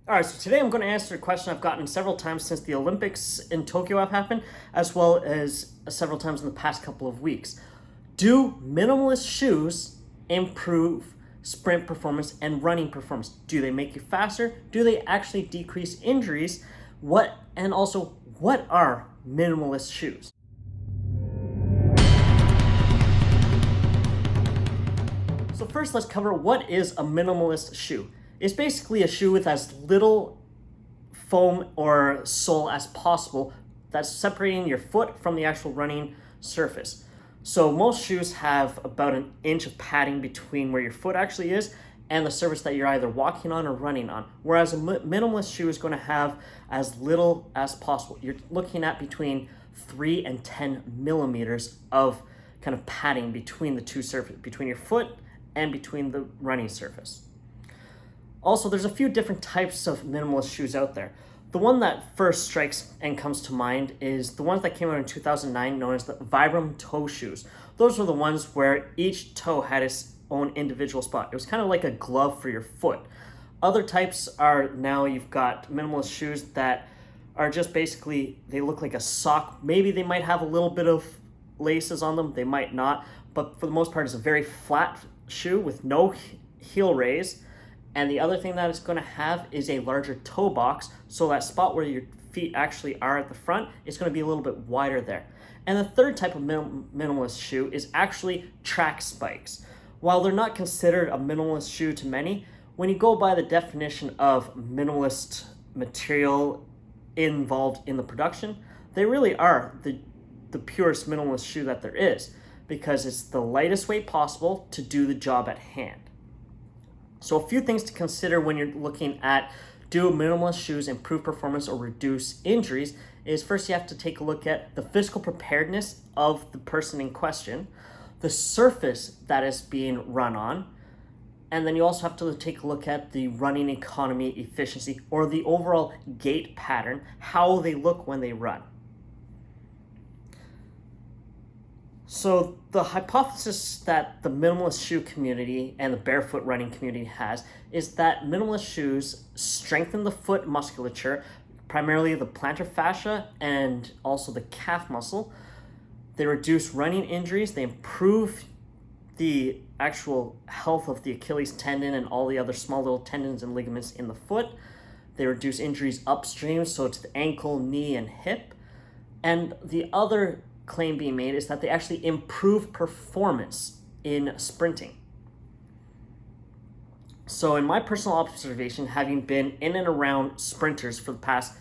All right, so today I'm going to answer a question I've gotten several times since the Olympics in Tokyo have happened, as well as several times in the past couple of weeks. Do minimalist shoes improve sprint performance and running performance? Do they make you faster? Do they actually decrease injuries? What are minimalist shoes? So first, let's cover what is a minimalist shoe. It's basically a shoe with as little foam or sole as possible that's separating your foot from the actual running surface. So most shoes have about an inch of padding between where your foot actually is and the surface that you're either walking on or running on. Whereas a minimalist shoe is going to have as little as possible. You're looking at between 3 and 10 millimeters of kind of padding between the two surfaces, between your foot and between the running surface. Also, there's a few different types of minimalist shoes out there. The one that first strikes and comes to mind is the ones that came out in 2009 known as the Vibram toe shoes. Those were the ones where each toe had its own individual spot. It was kind of like a glove for your foot. Other types are now you've got minimalist shoes that are just basically, they look like a sock. Maybe they might have a little bit of laces on them, they might not, but for the most part it's a very flat shoe with no heel raise. And the other thing that it's going to have is a larger toe box, so that spot where your feet actually are at the front is going to be a little bit wider there. And the third type of minimalist shoe is actually track spikes. While they're not considered a minimalist shoe to many, when you go by the definition of minimalist material involved in the production, they really are the purest minimalist shoe that there is, because it's the lightest weight possible to do the job at hand. So a few things to consider when you're looking at do minimalist shoes improve performance or reduce injuries is first you have to take a look at the physical preparedness of the person in question, the surface that is being run on, and then you also have to take a look at the running economy efficiency or the overall gait pattern, how they look when they run. So the hypothesis that the minimalist shoe community and the barefoot running community has is that minimalist shoes strengthen the foot musculature, primarily the plantar fascia and also the calf muscle. They reduce running injuries, they improve the actual health of the Achilles tendon and all the other small little tendons and ligaments in the foot. They reduce injuries upstream, so to the ankle, knee, and hip. And the other claim being made is that they actually improve performance in sprinting. So in my personal observation, having been in and around sprinters for the past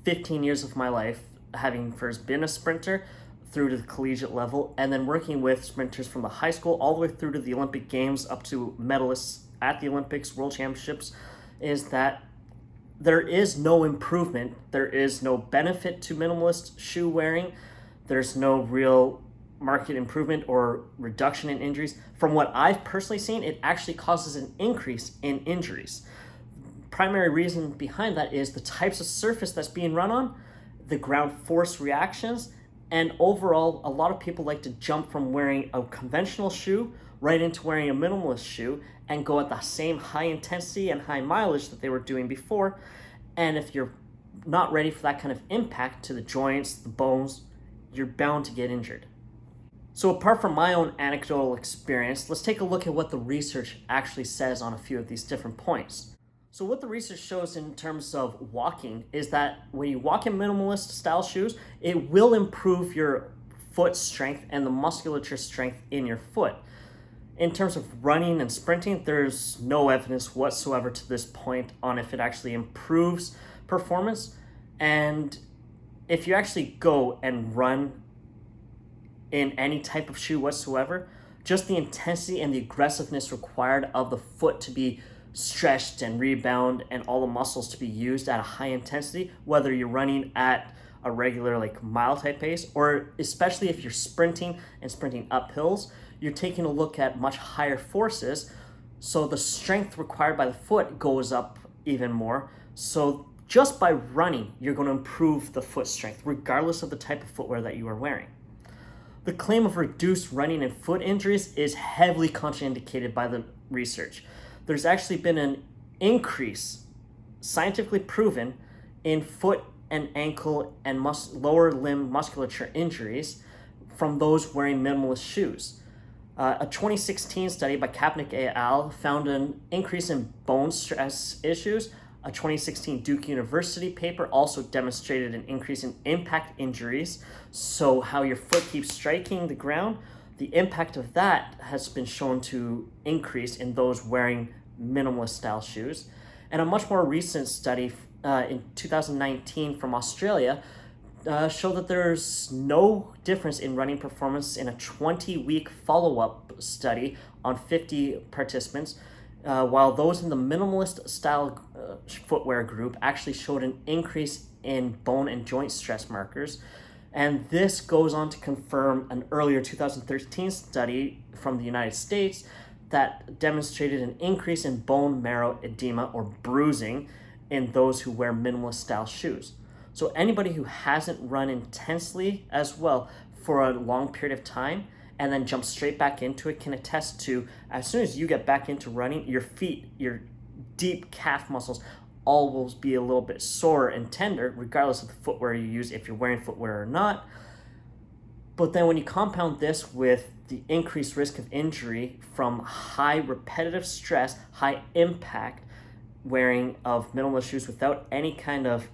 15 years of my life, having first been a sprinter through to the collegiate level, and then working with sprinters from the high school all the way through to the Olympic Games up to medalists at the Olympics, World Championships, is that there is no improvement, there is no benefit to minimalist shoe wearing. There's no real market improvement or reduction in injuries. From what I've personally seen, it actually causes an increase in injuries. Primary reason behind that is the types of surface that's being run on, the ground force reactions, and overall, a lot of people like to jump from wearing a conventional shoe right into wearing a minimalist shoe and go at the same high intensity and high mileage that they were doing before. And if you're not ready for that kind of impact to the joints, the bones, you're bound to get injured. So apart from my own anecdotal experience, let's take a look at what the research actually says on a few of these different points. So what the research shows in terms of walking is that when you walk in minimalist style shoes, it will improve your foot strength and the musculature strength in your foot. In terms of running and sprinting, there's no evidence whatsoever to this point on if it actually improves performance. And if you actually go and run in any type of shoe whatsoever, just the intensity and the aggressiveness required of the foot to be stretched and rebound and all the muscles to be used at a high intensity, whether you're running at a regular like mile type pace, or especially if you're sprinting and sprinting up hills, you're taking a look at much higher forces. So the strength required by the foot goes up even more. So just by running, you're going to improve the foot strength, regardless of the type of footwear that you are wearing. The claim of reduced running and foot injuries is heavily contraindicated by the research. There's actually been an increase scientifically proven in foot and ankle and lower limb musculature injuries from those wearing minimalist shoes. A 2016 study by Kapnick et al. Found an increase in bone stress issues. A 2016 Duke University paper also demonstrated an increase in impact injuries. So how your foot keeps striking the ground, the impact of that has been shown to increase in those wearing minimalist style shoes. And a much more recent study in 2019 from Australia showed that there's no difference in running performance in a 20-week follow-up study on 50 participants, while those in the minimalist style footwear group actually showed an increase in bone and joint stress markers. And this goes on to confirm an earlier 2013 study from the United States that demonstrated an increase in bone marrow edema or bruising in those who wear minimalist style shoes. So anybody who hasn't run intensely as well for a long period of time and then jump straight back into it can attest to, as soon as you get back into running, your feet, your deep calf muscles all will be a little bit sore and tender regardless of the footwear you use, if you're wearing footwear or not. But then when you compound this with the increased risk of injury from high repetitive stress, high impact wearing of minimalist shoes without any kind of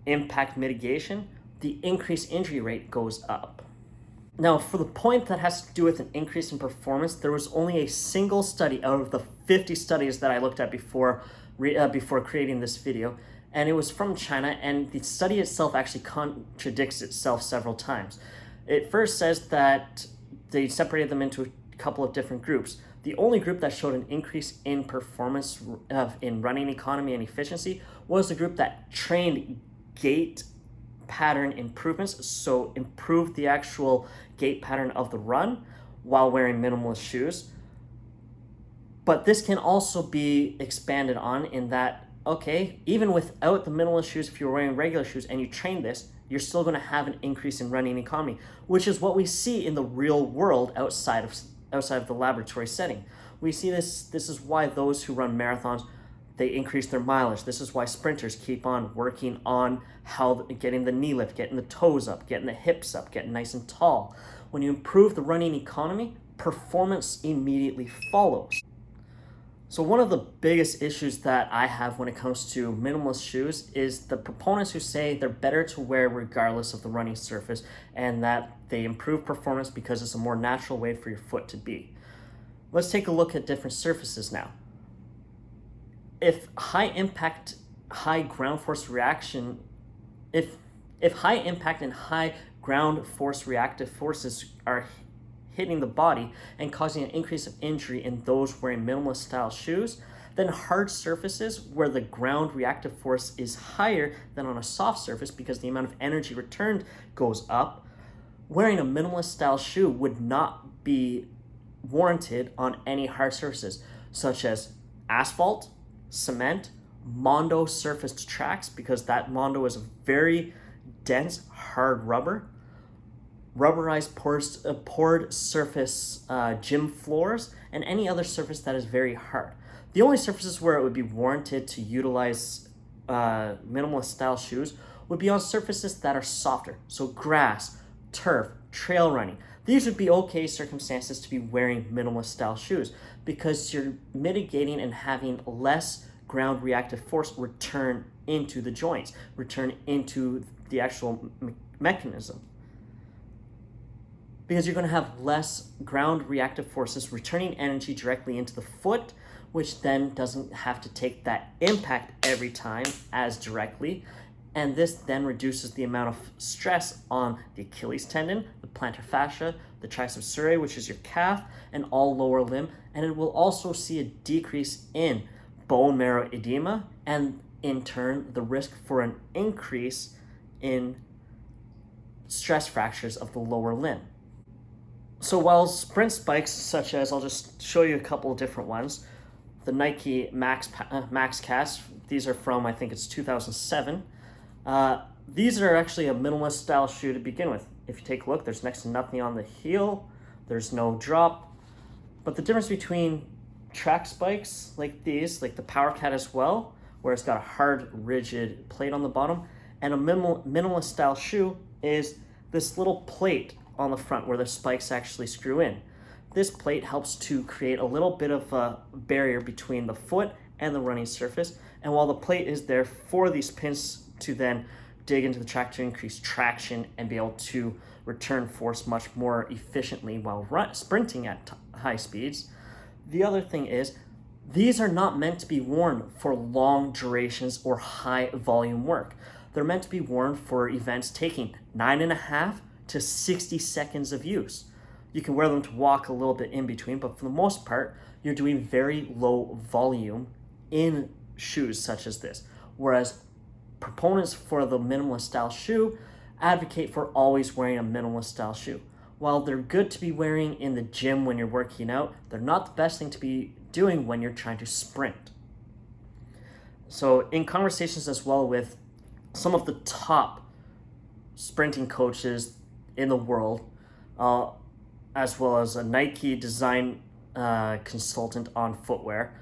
impact mitigation, the increased injury rate goes up. Now, for the point that has to do with an increase in performance, there was only a single study out of the 50 studies that I looked at before creating this video, and it was from China, and the study itself actually contradicts itself several times. It first says that they separated them into a couple of different groups. The only group that showed an increase in performance in running economy and efficiency was the group that trained gait pattern improvements, so improved the actual gait pattern of the run while wearing minimalist shoes. But this can also be expanded on in that, okay, even without the minimalist shoes, if you're wearing regular shoes and you train this, you're still going to have an increase in running economy, which is what we see in the real world outside of the laboratory setting. We see this is why those who run marathons, they increase their mileage. This is why sprinters keep on working on getting the knee lift, getting the toes up, getting the hips up, getting nice and tall. When you improve the running economy, performance immediately follows. So one of the biggest issues that I have when it comes to minimalist shoes is the proponents who say they're better to wear regardless of the running surface and that they improve performance because it's a more natural way for your foot to be. Let's take a look at different surfaces now. If high impact, high ground force reaction, if high impact and high ground force reactive forces are hitting the body and causing an increase of injury in those wearing minimalist style shoes, then hard surfaces where the ground reactive force is higher than on a soft surface because the amount of energy returned goes up, wearing a minimalist style shoe would not be warranted on any hard surfaces such as asphalt, cement, Mondo surfaced tracks, because that Mondo is a very dense, hard rubber, rubberized poured surface gym floors, and any other surface that is very hard. The only surfaces where it would be warranted to utilize minimalist style shoes would be on surfaces that are softer. So grass, turf, trail running. These would be okay circumstances to be wearing minimalist style shoes because you're mitigating and having less ground reactive force return into the joints, return into the actual mechanism. Because you're going to have less ground reactive forces returning energy directly into the foot, which then doesn't have to take that impact every time as directly. And this then reduces the amount of stress on the Achilles tendon, the plantar fascia, the triceps surae, which is your calf, and all lower limb. And it will also see a decrease in bone marrow edema, and in turn, the risk for an increase in stress fractures of the lower limb. So while sprint spikes, such as, I'll just show you a couple of different ones, the Nike Max Cast, these are from, I think it's 2007. These are actually a minimalist style shoe to begin with. If you take a look, there's next to nothing on the heel, there's no drop. But the difference between track spikes like these, like the Power Cat as well, where it's got a hard, rigid plate on the bottom, and a minimalist style shoe is this little plate on the front where the spikes actually screw in. This plate helps to create a little bit of a barrier between the foot and the running surface, and while the plate is there for these pins to then dig into the track to increase traction and be able to return force much more efficiently while sprinting at high speeds. The other thing is, these are not meant to be worn for long durations or high volume work. They're meant to be worn for events taking 9.5 to 60 seconds of use. You can wear them to walk a little bit in between, but for the most part, you're doing very low volume in shoes such as this. Whereas proponents for the minimalist style shoe advocate for always wearing a minimalist style shoe. While they're good to be wearing in the gym when you're working out, they're not the best thing to be doing when you're trying to sprint. So in conversations as well with some of the top sprinting coaches in the world, as well as a Nike design consultant on footwear,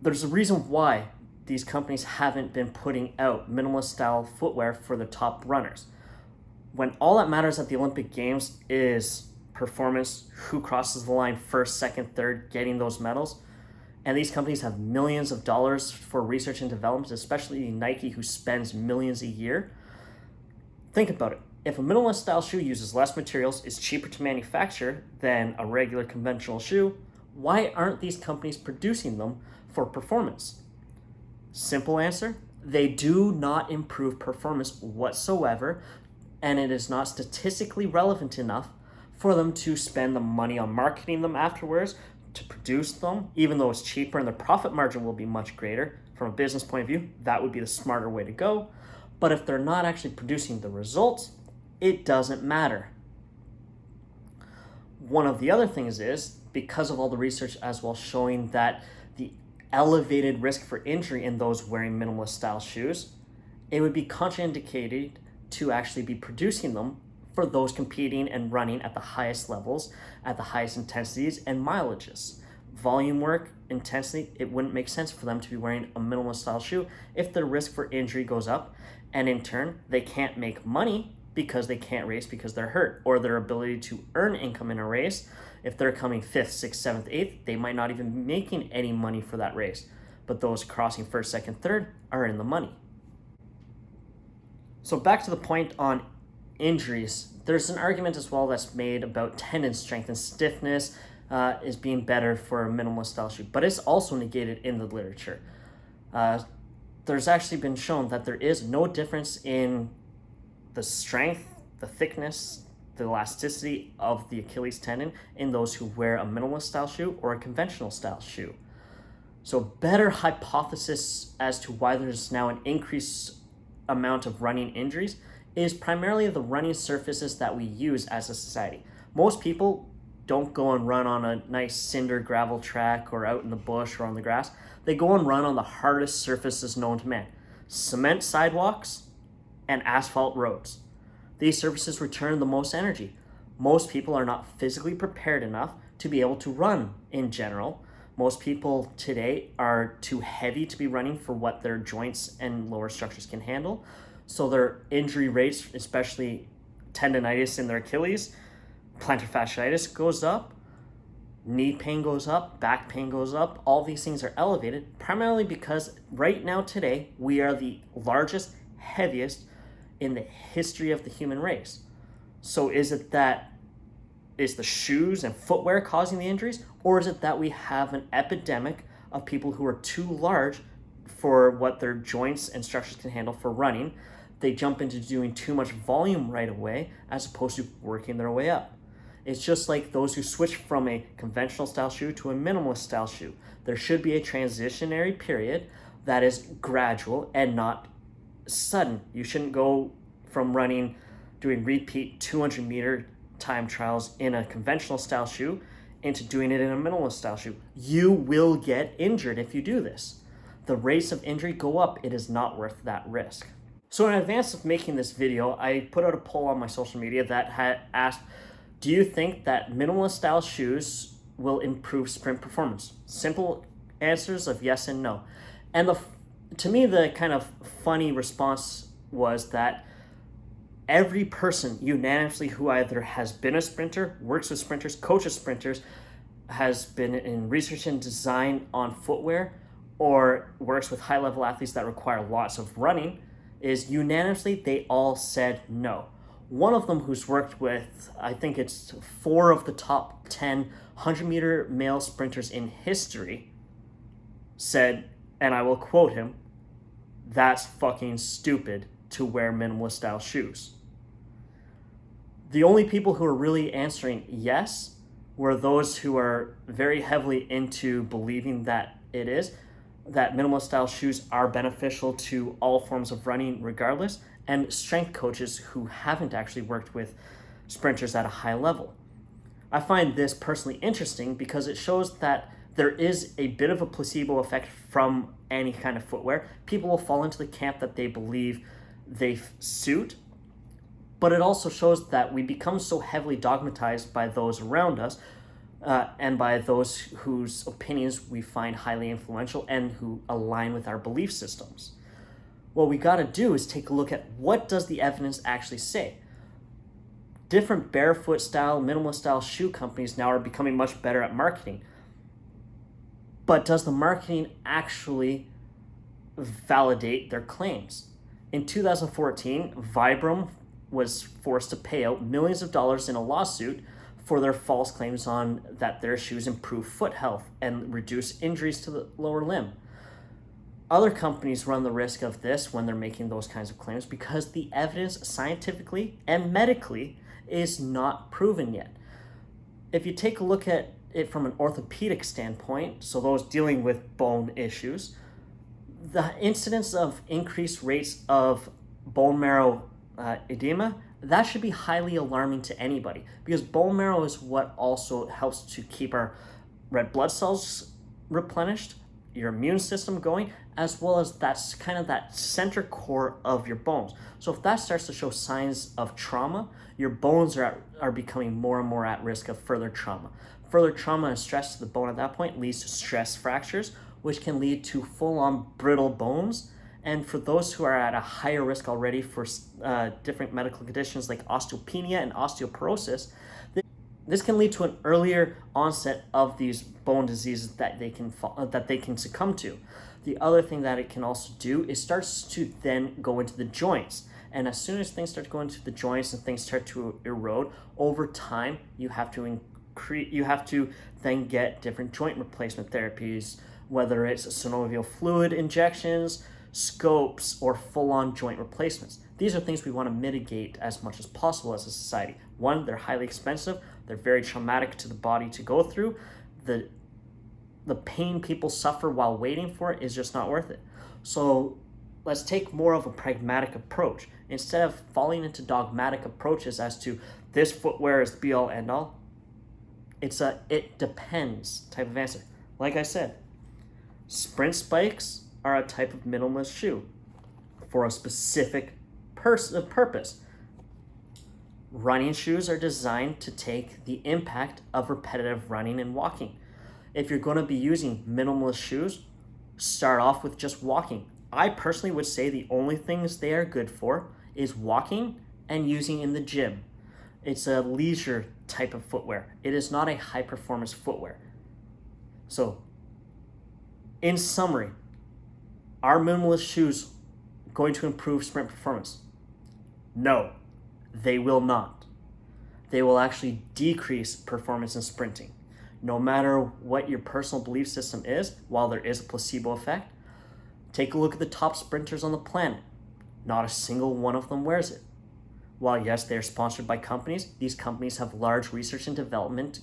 there's a reason why these companies haven't been putting out minimalist style footwear for the top runners. When all that matters at the Olympic Games is performance, who crosses the line first, second, third, getting those medals, and these companies have millions of dollars for research and development, especially Nike, who spends millions a year. Think about it. If a minimalist style shoe uses less materials, is cheaper to manufacture than a regular conventional shoe, why aren't these companies producing them for performance? Simple answer, they do not improve performance whatsoever, and it is not statistically relevant enough for them to spend the money on marketing them afterwards, to produce them, even though it's cheaper and the profit margin will be much greater. From a business point of view, that would be the smarter way to go. But if they're not actually producing the results, it doesn't matter. One of the other things is, because of all the research as well showing that the elevated risk for injury in those wearing minimalist style shoes, it would be contraindicated to actually be producing them for those competing and running at the highest levels, at the highest intensities and mileages. Volume work, intensity, it wouldn't make sense for them to be wearing a minimalist style shoe if their risk for injury goes up, and in turn, they can't make money because they can't race because they're hurt, or their ability to earn income in a race. If they're coming 5th, 6th, 7th, 8th, they might not even be making any money for that race. But those crossing 1st, 2nd, 3rd are in the money. So back to the point on injuries, there's an argument as well that's made about tendon strength and stiffness is being better for a minimalist style shoe, but it's also negated in the literature. There's actually been shown that there is no difference in the strength, the thickness, the elasticity of the Achilles tendon in those who wear a minimalist style shoe or a conventional style shoe. So better hypothesis as to why there's now an increased amount of running injuries is primarily the running surfaces that we use as a society. Most people don't go and run on a nice cinder gravel track or out in the bush or on the grass. They go and run on the hardest surfaces known to man: cement sidewalks and asphalt roads. These surfaces return the most energy. Most people are not physically prepared enough to be able to run in general. Most people today are too heavy to be running for what their joints and lower structures can handle. So their injury rates, especially tendonitis in their Achilles, plantar fasciitis goes up, knee pain goes up, back pain goes up. All these things are elevated primarily because right now today we are the largest, heaviest in the history of the human race. So is the shoes and footwear causing the injuries, or is it that we have an epidemic of people who are too large for what their joints and structures can handle for running? They jump into doing too much volume right away as opposed to working their way up. It's just like those who switch from a conventional style shoe to a minimalist style shoe. There should be a transitionary period that is gradual and not sudden. You shouldn't go from doing repeat 200-meter time trials in a conventional style shoe into doing it in a minimalist style shoe. You will get injured if you do this. The rates of injury go up. It is not worth that risk. So in advance of making this video, I put out a poll on my social media that had asked, do you think that minimalist style shoes will improve sprint performance? Simple answers of yes and no. And to me, the kind of funny response was that every person unanimously who either has been a sprinter, works with sprinters, coaches sprinters, has been in research and design on footwear, or works with high level athletes that require lots of running, is unanimously they all said no. One of them, who's worked with, I think it's 4 of the top 10 100-meter male sprinters in history, said, and I will quote him, "That's fucking stupid to wear minimalist style shoes." The only people who are really answering yes were those who are very heavily into believing that that minimalist style shoes are beneficial to all forms of running regardless, and strength coaches who haven't actually worked with sprinters at a high level. I find this personally interesting because it shows that there is a bit of a placebo effect from any kind of footwear. People will fall into the camp that they believe they suit, but it also shows that we become so heavily dogmatized by those around us, and by those whose opinions we find highly influential and who align with our belief systems. What we got to do is take a look at what does the evidence actually say. Different barefoot style, minimalist style shoe companies now are becoming much better at marketing. But does the marketing actually validate their claims? In 2014, Vibram was forced to pay out millions of dollars in a lawsuit for their false claims on that their shoes improve foot health and reduce injuries to the lower limb. Other companies run the risk of this when they're making those kinds of claims because the evidence scientifically and medically is not proven yet. If you take a look at it from an orthopedic standpoint, so those dealing with bone issues, the incidence of increased rates of bone marrow edema, that should be highly alarming to anybody, because bone marrow is what also helps to keep our red blood cells replenished, your immune system going, as well as that's kind of that center core of your bones. So if that starts to show signs of trauma, your bones are becoming more and more at risk of further trauma. Further trauma and stress to the bone at that point leads to stress fractures, which can lead to full-on brittle bones. And for those who are at a higher risk already for different medical conditions like osteopenia and osteoporosis, this can lead to an earlier onset of these bone diseases that they can succumb to. The other thing that it can also do is starts to then go into the joints. And as soon as things start going into the joints and things start to erode, over time you have to then get different joint replacement therapies, whether it's synovial fluid injections, scopes, or full-on joint replacements. These are things we want to mitigate as much as possible as a society. One, they're highly expensive. They're very traumatic to the body to go through. The pain people suffer while waiting for it is just not worth it. So let's take more of a pragmatic approach. Instead of falling into dogmatic approaches as to this footwear is the be-all, end-all, it's a it depends type of answer. Like I said, sprint spikes are a type of minimalist shoe for a specific purpose. Running shoes are designed to take the impact of repetitive running and walking. If you're going to be using minimalist shoes, start off with just walking. I personally would say the only things they are good for is walking and using in the gym. It's a leisure type of footwear. It is not a high performance footwear. So, in summary, are minimalist shoes going to improve sprint performance? No, they will not. They will actually decrease performance in sprinting. No matter what your personal belief system is, while there is a placebo effect, take a look at the top sprinters on the planet. Not a single one of them wears it. While yes, they are sponsored by companies, these companies have large research and development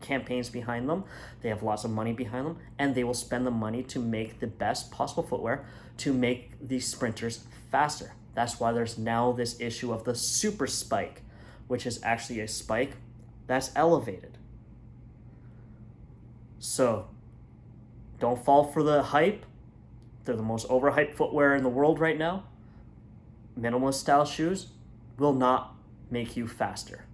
campaigns behind them. They have lots of money behind them, and they will spend the money to make the best possible footwear to make these sprinters faster. That's why there's now this issue of the super spike, which is actually a spike that's elevated. So don't fall for the hype. They're the most overhyped footwear in the world right now. Minimalist style shoes will not make you faster.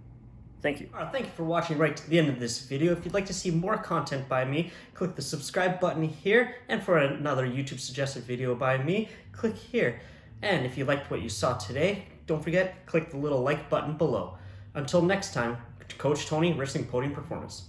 Thank you. Thank you for watching right to the end of this video. If you'd like to see more content by me, click the subscribe button here, and for another YouTube suggested video by me, click here. And if you liked what you saw today, don't forget, click the little like button below. Until next time, Coach Tony, Wrestling Podium Performance.